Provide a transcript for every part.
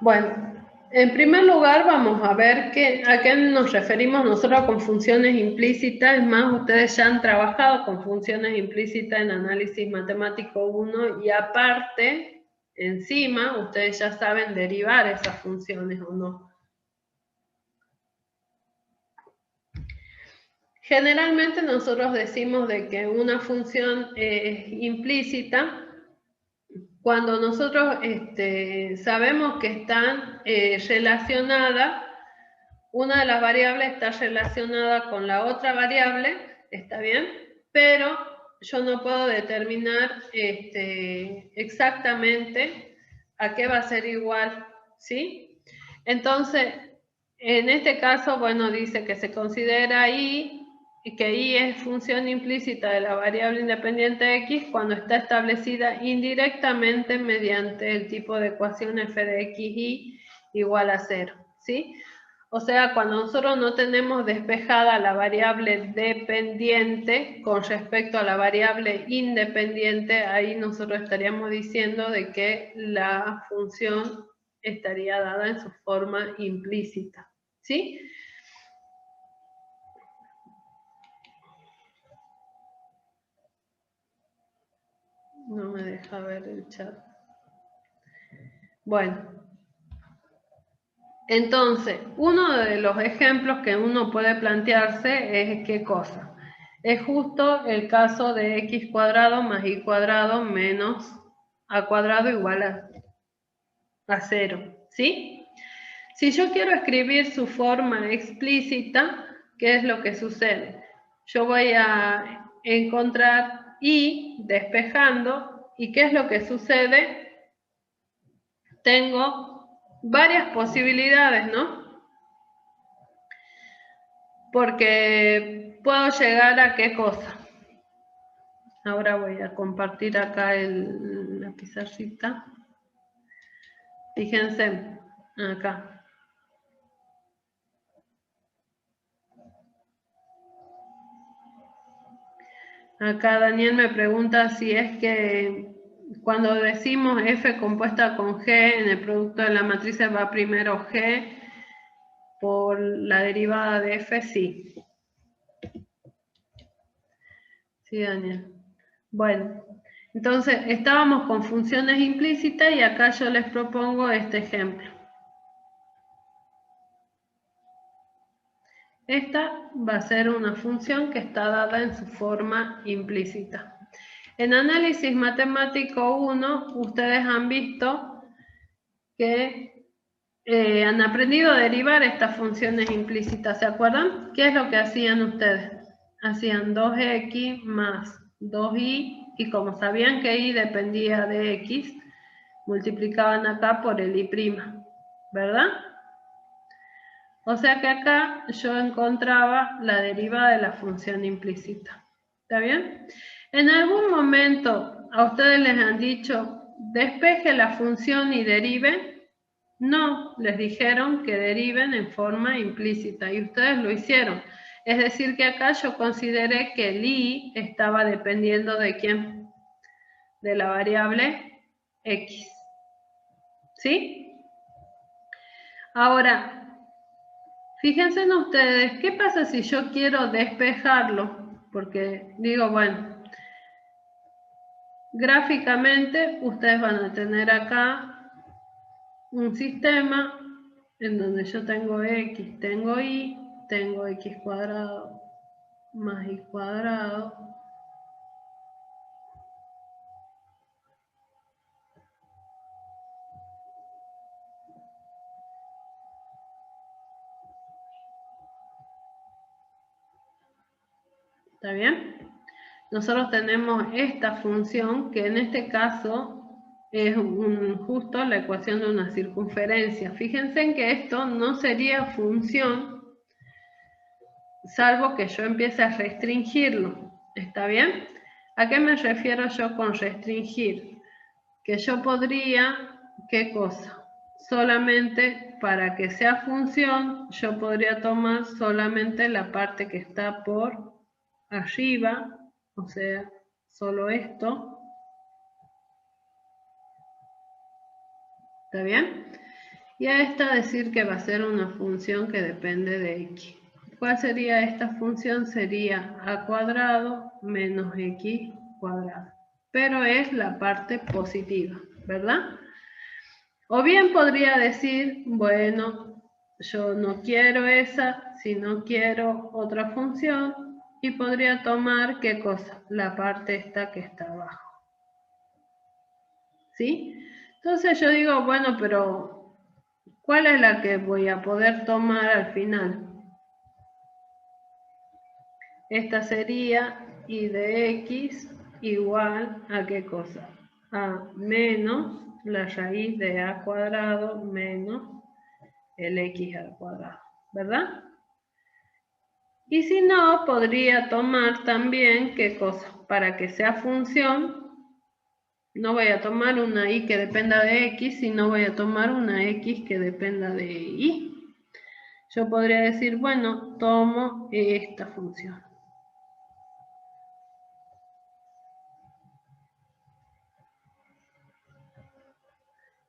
Bueno, en primer lugar vamos a ver a qué nos referimos nosotros con funciones implícitas. Es más, ustedes ya han trabajado con funciones implícitas en análisis matemático 1 y aparte, encima, ustedes ya saben derivar esas funciones o no. Generalmente nosotros decimos de que una función es implícita cuando nosotros sabemos que están relacionadas, una de las variables está relacionada con la otra variable, ¿está bien? Pero yo no puedo determinar exactamente a qué va a ser igual, ¿sí? Entonces, en este caso, bueno, dice que se considera I, que I es función implícita de la variable independiente X cuando está establecida indirectamente mediante el tipo de ecuación f de xy igual a 0, ¿sí? O sea, cuando nosotros no tenemos despejada la variable dependiente con respecto a la variable independiente, ahí nosotros estaríamos diciendo de que la función estaría dada en su forma implícita, ¿sí? No me deja ver el chat. Bueno, entonces, uno de los ejemplos que uno puede plantearse es ¿qué cosa? Es justo el caso de x cuadrado más y cuadrado menos a cuadrado igual a 0, ¿sí? Si yo quiero escribir su forma explícita, ¿qué es lo que sucede? Yo voy a encontrar y despejando, ¿y qué es lo que sucede? Tengo varias posibilidades, ¿no? Porque puedo llegar a qué cosa. Ahora voy a compartir acá la pizarrita. Fíjense, acá. Acá Daniel me pregunta si es que cuando decimos f compuesta con g, en el producto de la matriz va primero g por la derivada de f, sí. Sí, Daniel. Bueno, entonces estábamos con funciones implícitas y acá yo les propongo este ejemplo. Esta va a ser una función que está dada en su forma implícita. En análisis matemático 1, ustedes han visto que han aprendido a derivar estas funciones implícitas. ¿Se acuerdan? ¿Qué es lo que hacían ustedes? Hacían 2x más 2y y como sabían que y dependía de x, multiplicaban acá por el y', ¿verdad? O sea que acá yo encontraba la derivada de la función implícita. ¿Está bien? En algún momento a ustedes les han dicho, despeje la función y derive. No, les dijeron que deriven en forma implícita y ustedes lo hicieron. Es decir, que acá yo consideré que el y estaba dependiendo de quién, de la variable x. ¿Sí? Ahora, fíjense en ustedes, ¿qué pasa si yo quiero despejarlo? Porque digo, bueno, gráficamente ustedes van a tener acá un sistema en donde yo tengo x, tengo y, tengo x cuadrado más y cuadrado. ¿Está bien? Nosotros tenemos esta función que en este caso es justo la ecuación de una circunferencia. Fíjense en que esto no sería función salvo que yo empiece a restringirlo. ¿Está bien? ¿A qué me refiero yo con restringir? Que yo podría, ¿qué cosa? Solamente para que sea función, yo podría tomar solamente la parte que está por arriba, o sea, solo esto. ¿Está bien? y a esta decir que va a ser una función que depende de x. ¿Cuál sería esta función? Sería a cuadrado menos x cuadrado, pero es la parte positiva, ¿verdad? O bien podría decir, bueno, yo no quiero esa, sino quiero otra función, y podría tomar, ¿qué cosa? La parte esta que está abajo. ¿Sí? Entonces yo digo, bueno, pero ¿cuál es la que voy a poder tomar al final? Esta sería y de x igual a ¿qué cosa? A menos la raíz de a cuadrado menos el x al cuadrado, ¿verdad? Y si no, podría tomar también, ¿qué cosa? Para que sea función, no voy a tomar una y que dependa de x, sino voy a tomar una x que dependa de y. Yo podría decir, bueno, tomo esta función.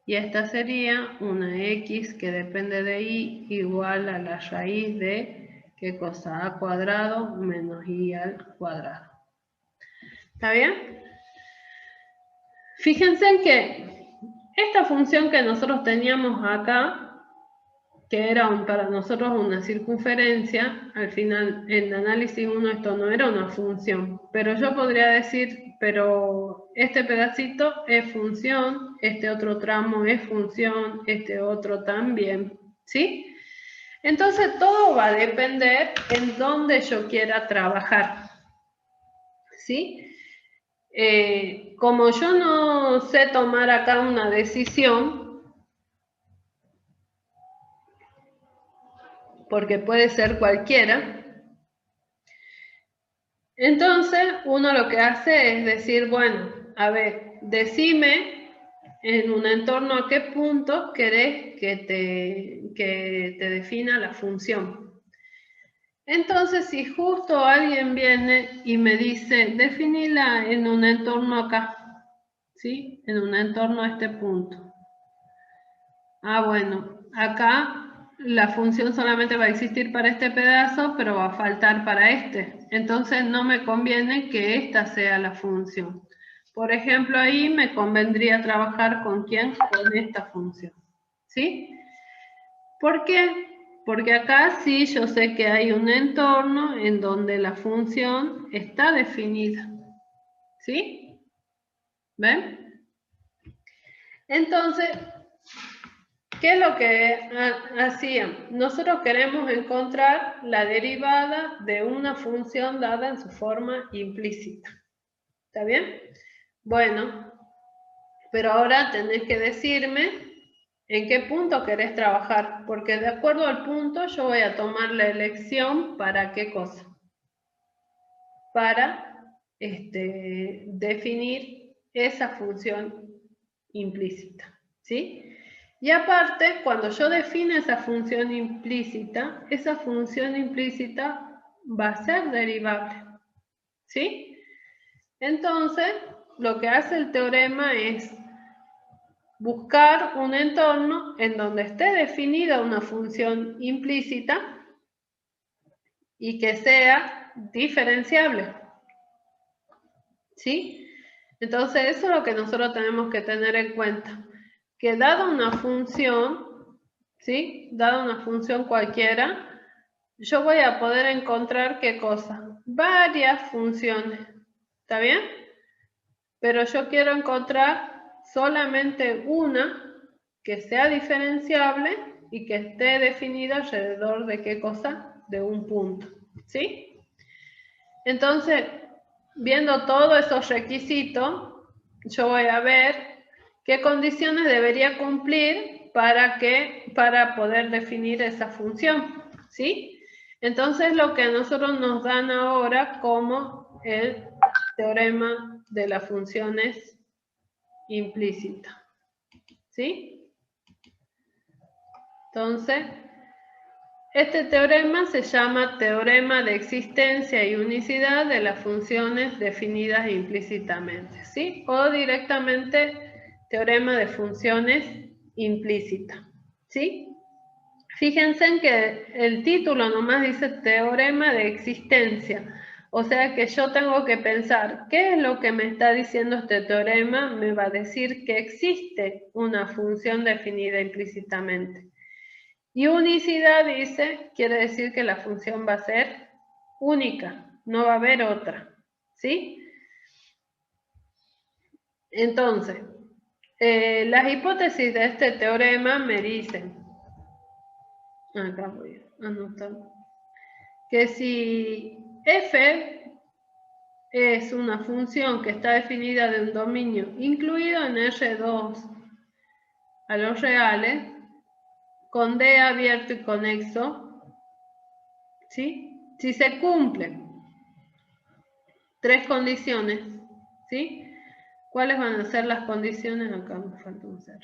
Y esta sería una x que depende de y igual a la raíz de, ¿qué cosa? A cuadrado menos y al cuadrado. ¿Está bien? Fíjense en que esta función que nosotros teníamos acá, que era para nosotros una circunferencia, al final en análisis 1 esto no era una función, pero yo podría decir, pero este pedacito es función, este otro tramo es función, este otro también, ¿sí? Entonces todo va a depender en dónde yo quiera trabajar, ¿sí? Como yo no sé tomar acá una decisión, porque puede ser cualquiera, entonces uno lo que hace es decir, bueno, a ver, decime en un entorno a qué punto querés que te defina la función. Entonces, si justo alguien viene y me dice, definila en un entorno acá, ¿sí? En un entorno a este punto. Ah, bueno, acá la función solamente va a existir para este pedazo, pero va a faltar para este. Entonces no me conviene que esta sea la función. Por ejemplo, ahí me convendría trabajar con ¿quién? Con esta función. ¿Sí? ¿Por qué? Porque acá sí yo sé que hay un entorno en donde la función está definida. ¿Sí? ¿Ven? Entonces, ¿qué es lo que hacían? Nosotros queremos encontrar la derivada de una función dada en su forma implícita. ¿Está bien? Bueno, pero ahora tenés que decirme en qué punto querés trabajar, porque de acuerdo al punto yo voy a tomar la elección para qué cosa. Para definir esa función implícita. ¿Sí? Y aparte, cuando yo defino esa función implícita va a ser derivable. ¿Sí? Entonces, lo que hace el teorema es buscar un entorno en donde esté definida una función implícita y que sea diferenciable. ¿Sí? Entonces, eso es lo que nosotros tenemos que tener en cuenta. Que dada una función, ¿sí? Dada una función cualquiera, yo voy a poder encontrar, ¿qué cosa? Varias funciones. ¿Está bien? Pero yo quiero encontrar solamente una que sea diferenciable y que esté definida alrededor de ¿qué cosa? De un punto. ¿Sí? Entonces, viendo todos esos requisitos, yo voy a ver qué condiciones debería cumplir para poder definir esa función, ¿sí? Entonces, lo que a nosotros nos dan ahora como el teorema de las funciones implícitas, ¿sí? Entonces, este teorema se llama teorema de existencia y unicidad de las funciones definidas implícitamente, ¿sí? O directamente teorema de funciones implícitas, ¿Sí? Fíjense en que el título nomás dice teorema de existencia. O sea que yo tengo que pensar, ¿qué es lo que me está diciendo este teorema? Me va a decir que existe una función definida implícitamente. Y unicidad dice, quiere decir que la función va a ser única, no va a haber otra. ¿Sí? Entonces, las hipótesis de este teorema me dicen, acá voy a anotar, que si f es una función que está definida de un dominio incluido en R2 a los reales, con D abierto y conexo, ¿sí? Si se cumplen tres condiciones, ¿sí? ¿Cuáles van a ser las condiciones? Acá me falta un 0.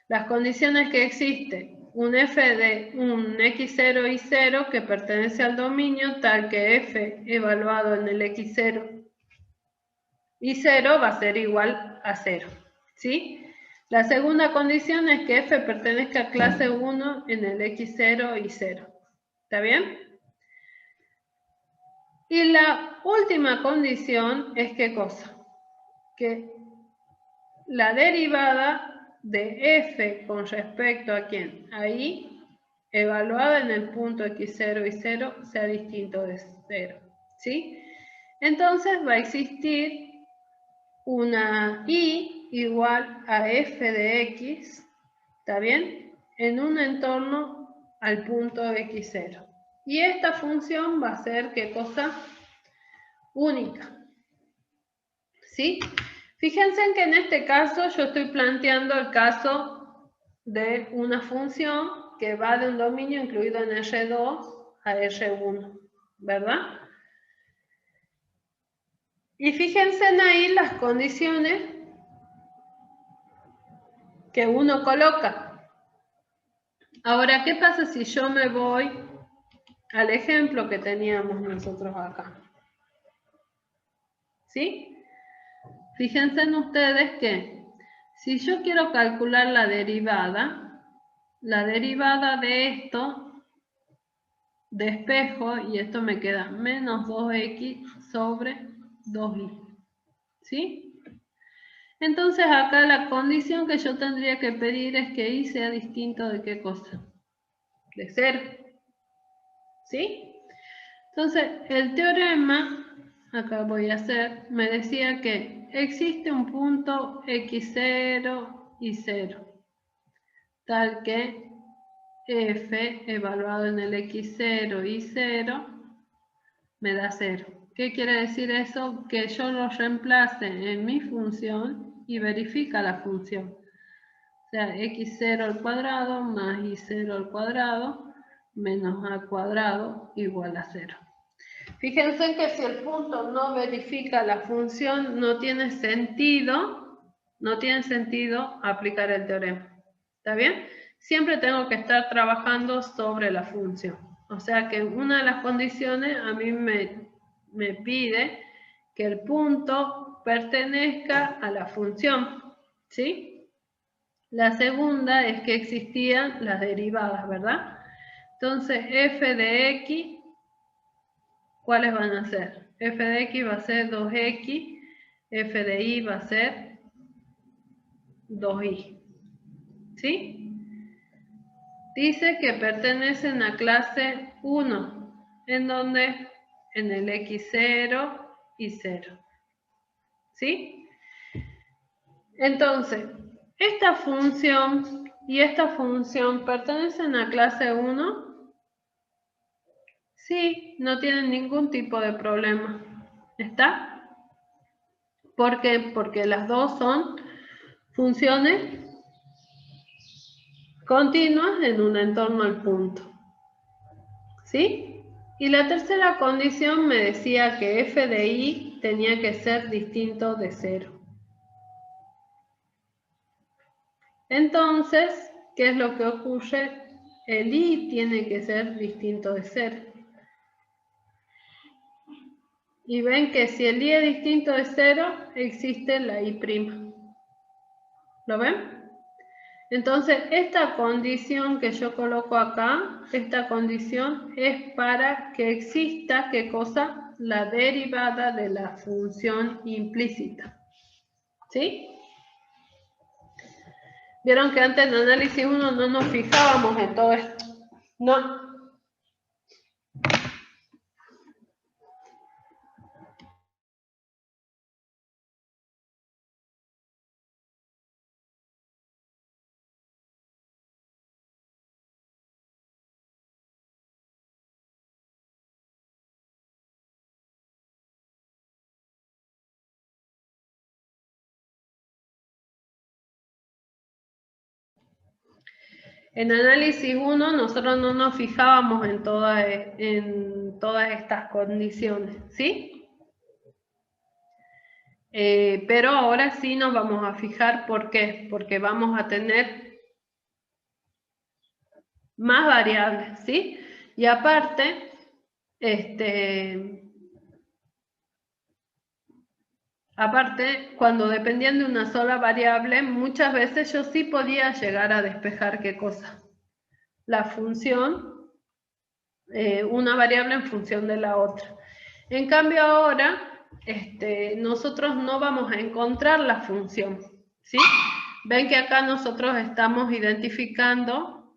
Las condiciones que existe un f de un x0 y 0 que pertenece al dominio tal que f evaluado en el x0 y 0 va a ser igual a 0. ¿Sí? La segunda condición es que f pertenezca a clase 1 en el x0 y 0. ¿Está bien? Y la última condición es ¿qué cosa? Que la derivada de f con respecto a ¿quién? A y, evaluada en el punto x0 y 0, sea distinto de 0. ¿Sí? Entonces va a existir una y igual a f de x, ¿está bien? En un entorno al punto x0. Y esta función va a ser, ¿qué cosa? Única. ¿Sí? Fíjense en que en este caso yo estoy planteando el caso de una función que va de un dominio incluido en R2 a R1, ¿verdad? Y fíjense en ahí las condiciones que uno coloca. Ahora, ¿qué pasa si yo me voy al ejemplo que teníamos nosotros acá? ¿Sí? Fíjense en ustedes que si yo quiero calcular la derivada de esto, de espejo, y esto me queda menos 2x sobre 2y. ¿Sí? Entonces acá la condición que yo tendría que pedir es que y sea distinto de qué cosa? De 0. ¿Sí? Entonces el teorema, acá voy a hacer, me decía que existe un punto x0 y 0, tal que f evaluado en el x0 y 0 me da 0. ¿Qué quiere decir eso? Que yo lo reemplace en mi función y verifica la función. O sea, x0 al cuadrado más y0 al cuadrado menos a cuadrado igual a 0. Fíjense que si el punto no verifica la función, no tiene sentido aplicar el teorema. ¿Está bien? Siempre tengo que estar trabajando sobre la función. O sea que una de las condiciones a mí me pide que el punto pertenezca a la función. ¿Sí? La segunda es que existían las derivadas, ¿verdad? Entonces, f de x, ¿cuáles van a ser? F de x va a ser 2x, f de y va a ser 2y. ¿Sí? Dice que pertenecen a clase 1, en donde en el x0 y 0. ¿Sí? Entonces, esta función y esta función pertenecen a clase 1. Sí, no tienen ningún tipo de problema. ¿Está? ¿Por qué? Porque las dos son funciones continuas en un entorno al punto. ¿Sí? Y la tercera condición me decía que f de y tenía que ser distinto de 0. Entonces, ¿qué es lo que ocurre? El y tiene que ser distinto de 0. Y ven que si el y es distinto de 0, existe la y'. ¿Lo ven? Entonces, esta condición que yo coloco acá, esta condición es para que exista, ¿qué cosa? La derivada de la función implícita. ¿Sí? Vieron que antes en análisis 1 no nos fijábamos en todo esto. No. En análisis 1 nosotros no nos fijábamos en todas estas condiciones, ¿sí? Pero ahora sí nos vamos a fijar, ¿por qué? Porque vamos a tener más variables, ¿sí? Y aparte, cuando dependían de una sola variable, muchas veces yo sí podía llegar a despejar ¿qué cosa? La función, una variable en función de la otra. En cambio ahora, nosotros no vamos a encontrar la función, ¿sí? Ven que acá nosotros estamos identificando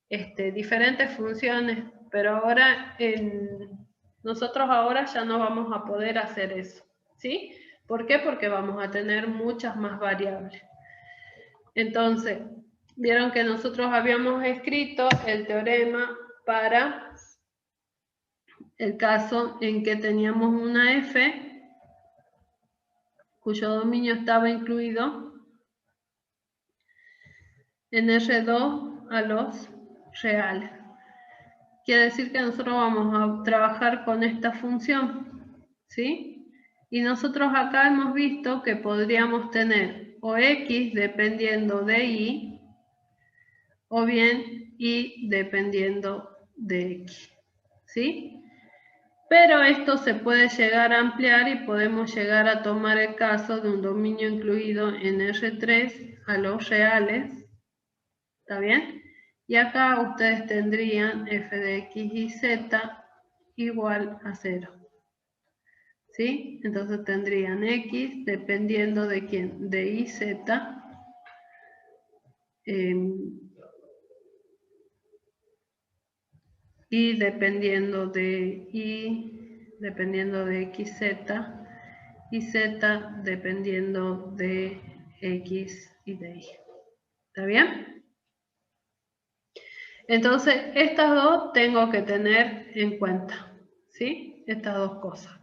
diferentes funciones, pero ahora nosotros ahora ya no vamos a poder hacer eso, ¿sí? ¿Por qué? Porque vamos a tener muchas más variables. Entonces, vieron que nosotros habíamos escrito el teorema para el caso en que teníamos una f cuyo dominio estaba incluido en R2 a los reales. Quiere decir que nosotros vamos a trabajar con esta función, ¿sí? Y nosotros acá hemos visto que podríamos tener o x dependiendo de y, o bien y dependiendo de x, ¿sí? Pero esto se puede llegar a ampliar y podemos llegar a tomar el caso de un dominio incluido en R3 a los reales, ¿está bien? Y acá ustedes tendrían f de x y z igual a 0. ¿Sí? Entonces tendrían x dependiendo de quién, de y, z, y dependiendo de x, z, y z dependiendo de x y de y. ¿Está bien? Entonces, estas dos tengo que tener en cuenta, ¿sí? Estas dos cosas.